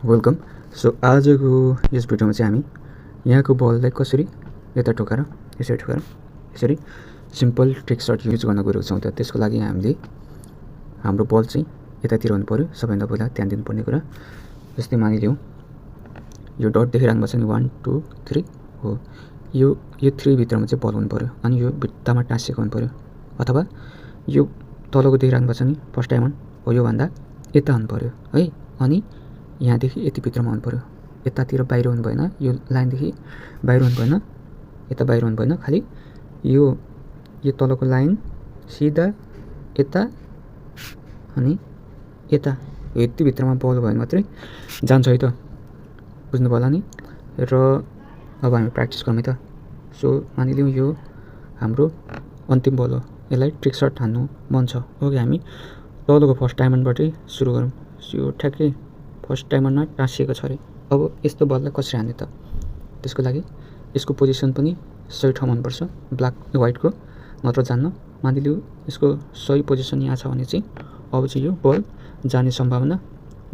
Welcome. So आजको यस भिडियोमा चाहिँ हामी यहाँको बललाई कसरी यता ठोकाएर यसरी सिम्पल ट्रिक सर्ट युज गर्न गइरहेको छौँ। त त्यसको लागि हामीले हाम्रो बल चाहिँ यतातिर हुनु पर्यो। सबैभन्दा पहिला ध्यान दिनुपर्ने कुरा, जस्तै मानिलिउँ यो डट देखिराख्नु भएको छ नि 1 2 3 हो, यो 3 भित्रमा चाहिँ बल हुनु पर्यो अनि यो भित्तामा टाँसिएको हुनु पर्यो, अथवा यो तलको देखिराख्नु भएको छ नि फर्स्ट डायमन्ड हो, योभन्दा यता हुनु पर्यो है। अनि यहाँदेखि यति भित्रमा हुनु पर्यो, यतातिर बाहिर हुनु भएन, यो लाइनदेखि बाहिर हुनु भएन, यता बाहिर हुनु भएन, खालि यो तलको लाइन सिधा यता अनि यता यति भित्रमा बल भयो भने मात्रै जान्छ है त, बुझ्नुभयो होला नि। र अब हामी प्र्याक्टिस गरौँ है त। सो मानिलिउँ यो हाम्रो अन्तिम बल हो, यसलाई ट्रिक सर्ट हान्नु मन छ। ओके, हामी तलको फर्स्ट डायमन्डबाटै सुरु गरौँ। यो ठ्याक्कै फर्स्ट डायमन्डमा टाँसिएको छ अरे। अब यस्तो बललाई कसरी हान्ने त? त्यसको लागि यसको पोजिसन पनि सही ठाउँमा हुनुपर्छ, ब्ल्याक व्हाइटको, नत्र जान्न। मानिलिउँ यसको सही पोजिसन यहाँ छ भने चाहिँ अब चाहिँ यो बल जाने सम्भावना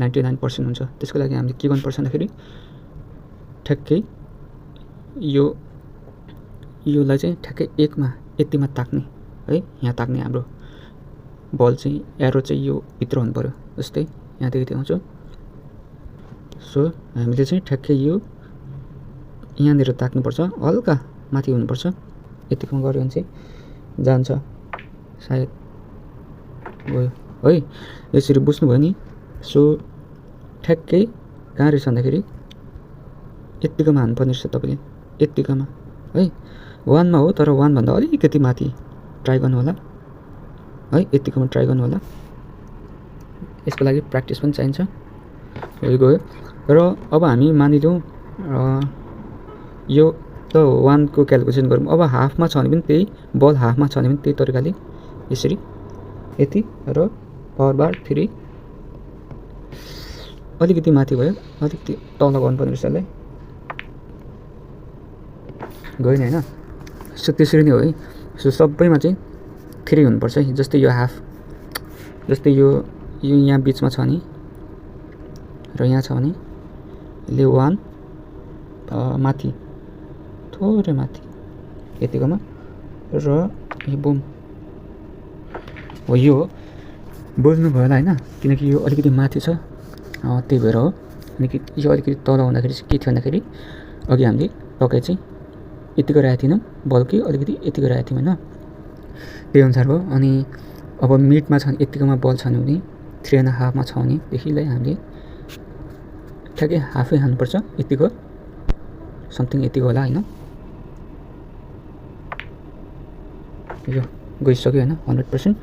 99% हुन्छ। त्यसको लागि हामीले के गर्नुपर्छ भन्दाखेरि ठ्याक्कै योलाई चाहिँ ठ्याक्कै एकमा यतिमा ताक्ने है, यहाँ ताक्ने हाम्रो बल चाहिँ एरो चाहिँ यो भित्र हुनु पर्यो। जस्तै यहाँदेखि देखाउँछु। सो हामीले चाहिँ ठ्याक्कै यो यहाँनिर ताक्नुपर्छ, हल्का माथि हुनुपर्छ। यतिकोमा गऱ्यो भने चाहिँ जान्छ सायद, गयो है। यसरी बुझ्नुभयो नि। सो ठ्याक्कै कहाँ रहेछ भन्दाखेरि यत्तिकोमा हान्नुपर्ने रहेछ तपाईँले, यत्तिकोमा है। 1मा हो तर 1भन्दा अलिकति माथि ट्राई गर्नु होला है, यत्तिकोमा ट्राई गर्नु होला। यसको लागि प्र्याक्टिस पनि चाहिन्छ। गयो। र अब हामी मानिलिउँ यो त 1को क्यालकुलेसन गरौँ। अब हाफमा छ भने पनि त्यही, बल हाफमा छ भने पनि त्यही तरिकाले यसरी यति र पावर बार 3 अलिकति माथि भयो, अलिकति तल गर्नुपर्ने रहेछ यसलाई, गएन होइन। सो त्यसरी नै हो है। सो सबैमा चाहिँ 3 हुनुपर्छ है। जस्तै यो हाफ, जस्तै यो यहाँ बिचमा छ नि र यहाँ छ भने यसले 1 माथि थोरै माथि यतिकोमा र यो बुम हो, यो हो। बुझ्नुभयो होला होइन, किनकि यो अलिकति माथि छ त्यही भएर हो। अनि यो अलिकति तल हुँदाखेरि चाहिँ के थियो भन्दाखेरि अघि हामीले टक्कै चाहिँ यतिको राखेको थिएनौँ, बल्कि अलिकति यतिको राखेको थियौँ होइन, त्यही अनुसार हो। अनि अब मिडमा छ भने यतिकोमा बल छ भने 3.5मा छ भनेदेखिलाई हामीले ठ्याक्कै हाफै हान्नुपर्छ, यतिको समथिङ यतिको होला होइन। यो गइसक्यो होइन 100%,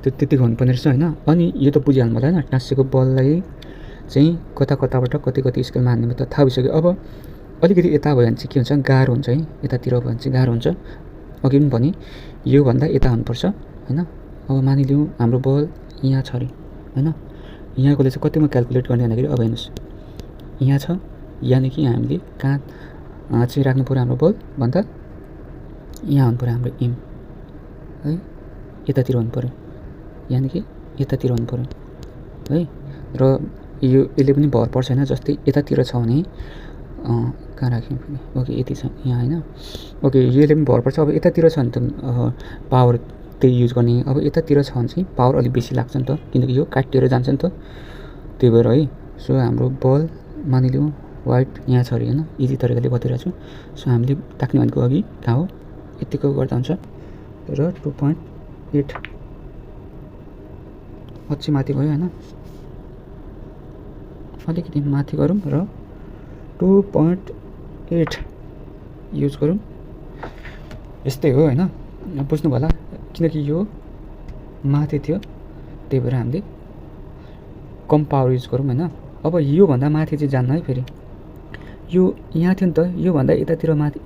त्यो त्यतिको हुनुपर्ने रहेछ होइन। अनि यो त बुझिहाल्नु होला होइन, टाँसिएको बललाई चाहिँ कताबाट कति स्केलमा हान्ने त थाहा भइसक्यो। अब अलिकति यता भयो भने चाहिँ के हुन्छ, गाह्रो हुन्छ है। यतातिर भयो भने चाहिँ गाह्रो हुन्छ। अघि पनि भने योभन्दा यता हुनुपर्छ होइन। अब मानिलिउँ हाम्रो बल यहाँ छ अरे होइन, यहाँकोले चाहिँ कतिमा क्यालकुलेट गर्ने भन्दाखेरि अब हेर्नुहोस् यहाँ छ, यहाँदेखि हामीले कहाँ चाहिँ राख्नु पऱ्यो हाम्रो बल भन्दा यहाँ हुनु पऱ्यो हाम्रो एम है, यतातिर हुनु पऱ्यो, यहाँदेखि यतातिर हुनु पऱ्यो है। र यो यसले पनि भर पर्छ होइन। जस्तै यतातिर छ भने कहाँ राख्यौँ फेरि, ओके यति छ यहाँ होइन। ओके, यसले पनि भर पर्छ। अब यतातिर छ भने त पावर त्यही युज गर्ने। अब यतातिर छ भने चाहिँ पावर अलिक बेसी लाग्छ नि त, किनकि यो काटिएर जान्छ नि त, त्यही भएर है। सो हाम्रो बल मानिलिउँ वाइट यहाँ छ अरे होइन, इजी तरिकाले बताइरहेको छु। सो हामीले ताक्ने भनेको अघि कहाँ हो, यतिको गर्दा हुन्छ। र 2.8 अझै माथि भयो होइन, अलिकति माथि गरौँ र 2.8 युज गरौँ। यस्तै हो होइन, बुझ्नु होला। किनकि यो माथि थियो त्यही भएर हामीले कम पावर युज गरौँ होइन। अब योभन्दा माथि चाहिँ जान्न है, फेरि यो यहाँ थियो नि त, योभन्दा यतातिर माथि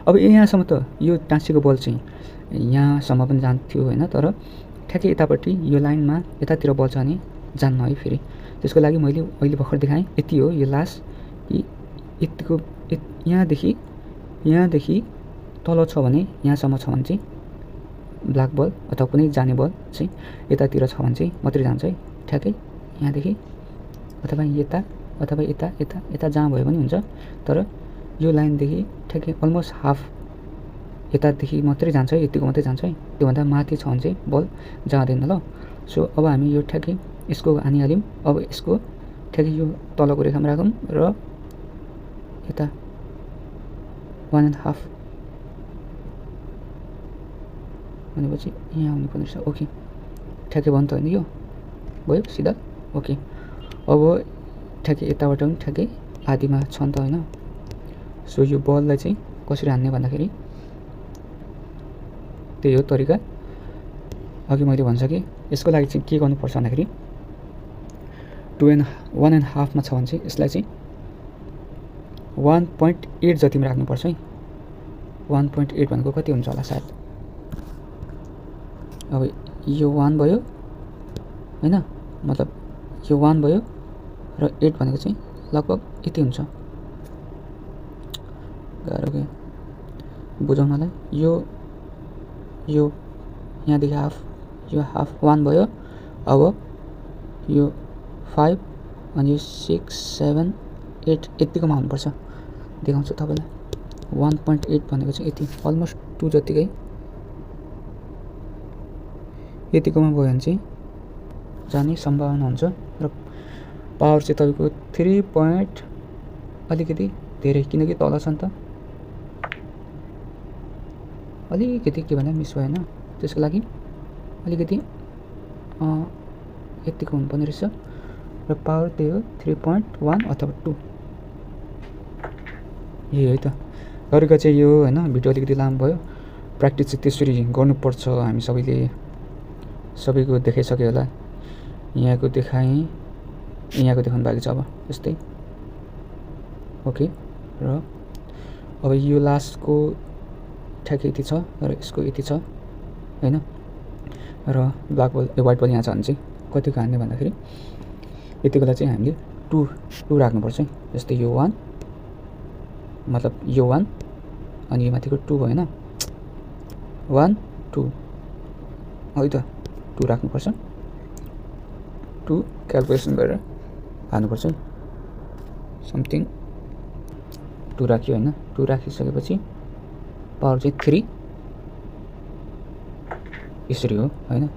अब यहाँसम्म त यो टाँसिएको बल चाहिँ यहाँसम्म पनि जान्थ्यो होइन, तर ठ्याक्कै यतापट्टि यो लाइनमा यतातिर बल छ भने जान्न है फेरि। त्यसको लागि मैले अहिले भर्खर देखाएँ, यति हो यो लास्ट, यतिको यहाँदेखि तल छ भने यहाँसम्म छ भने चाहिँ ब्ल्याक बल अथवा कुनै जाने बल चाहिँ यतातिर छ भने चाहिँ मात्रै जान्छ है, ठ्याक्कै यहाँदेखि अथवा यता अथवा यता यता यता जहाँ भए पनि हुन्छ, तर यो लाइनदेखि ठ्याक्कै अलमोस्ट हाफ यतादेखि मात्रै जान्छ है, यतिको मात्रै जान्छ है, त्योभन्दा माथि छ भने चाहिँ बल जाँदैन ल। सो अब हामी यो ठ्याक्कै यसको हानिहाल्यौँ। अब यसको ठ्याक्कै यो तलको रेखामा राखौँ र यता 1.5 भनेपछि यहाँ आउनुपर्ने रहेछ। ओके, ठ्याक्कै भयो नि त होइन, यो भयो सिधा। ओके, अब ठ्याक्कै यताबाट पनि ठ्याक्कै आधीमा छ नि त होइन। सो यो बललाई चाहिँ कसरी हान्ने भन्दाखेरि त्यही हो तरिका। अघि मैले भनिसकेँ। यसको लागि चाहिँ के गर्नुपर्छ भन्दाखेरि 1.5 छ भने चाहिँ यसलाई चाहिँ 1.8 जतिमा राख्नुपर्छ है। 1.8 भनेको कति हुन्छ होला सायद, अब यो 1 भयो होइन, मतलब यो 1 भयो र 8 भनेको चाहिँ लगभग यति हुन्छ। गाह्रो के बुझाउनलाई। यो यहाँदेखि हाफ, यो हाफ 1 भयो। अब यो 5 अनि यो 6 7 8 यतिकोमा हुनुपर्छ। देखाउँछु तपाईँलाई। 1.8 भनेको चाहिँ यति, अलमोस्ट 2 जतिकै यतिकोमा गयो भने चाहिँ जाने सम्भावना हुन्छ। र पावर चाहिँ तपाईँको 3 पोइन्ट अलिकति धेरै, किनकि तल छ नि त, अलिकति के भन्दा मिस भएन, त्यसको लागि अलिकति यतिको हुनुपर्ने रहेछ। र पावर त्यही हो 3.1 अथवा 2, यही है त। अरूको चाहिँ यो होइन, भिडियो अलिकति लामो भयो। प्र्याक्टिस चाहिँ त्यसरी गर्नुपर्छ। हामी सबैको देखाइसक्यो होला। यहाँको देखाएँ, यहाँको देखाउनु बाँकी छ अब यस्तै। ओके, र अब यो लास्टको ठ्याक्कै यति छ र यसको यति छ होइन। र ब्ल्याक बल व्हाइट बल यहाँ छ भने चाहिँ कतिको हान्ने भन्दाखेरि यतिकोलाई चाहिँ हामीले 2 राख्नुपर्छ है। जस्तै यो 1, मतलब यो 1 अनि यो माथिको 2 भएन, 1 2 है त, 2 राख्नुपर्छ। 2 क्यालकुलेसन गरेर हाल्नुपर्छ है। समथिङ 2 राख्यो होइन। 2 राखिसकेपछि पावर चाहिँ 3 यसरी हो होइन।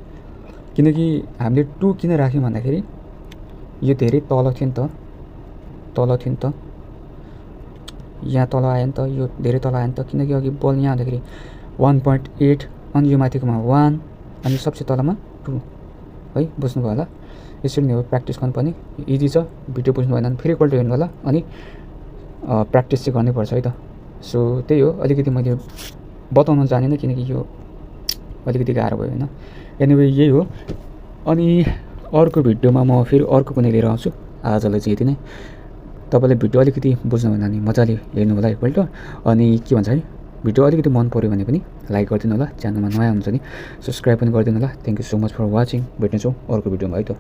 किनकि हामीले 2 किन राख्यौँ भन्दाखेरि यो धेरै तल थियो नि त, यहाँ तल आयो नि त, यो धेरै तल आयो नि त। किनकि अघि बल यहाँ हुँदाखेरि 1.8 अनि यो माथिकोमा 1 अनि सबसे तलमा 2 है, बुझ्नुभयो होला। यसरी नै हो प्र्याक्टिस गर्नुपर्ने। इजी छ। भिडियो बुझ्नु भएन भने फेरि एकपल्ट हेर्नु होला, अनि प्र्याक्टिस चाहिँ गर्नुपर्छ है त। सो त्यही हो, अलिकति मैले बताउन जानेन किनकि यो अलिकति गाह्रो भयो होइन। एनिवे यही हो। अनि अर्को भिडियोमा म फेरि अर्को कुनै लिएर आउँछु। आजलाई चाहिँ यति नै। तपाईँले भिडियो अलिकति बुझ्नु भएन भने मजाले हेर्नु होला एकपल्ट। अनि के भन्छ है, भिडियो अलिकति मन पऱ्यो भने पनि लाइक गरिदिनु होला। च्यानलमा नयाँ हुन्छ नि सब्सक्राइब पनि गरिदिनु होला। Thank you so much for watching. भेट्नेछौँ अर्को भिडियोमा है त।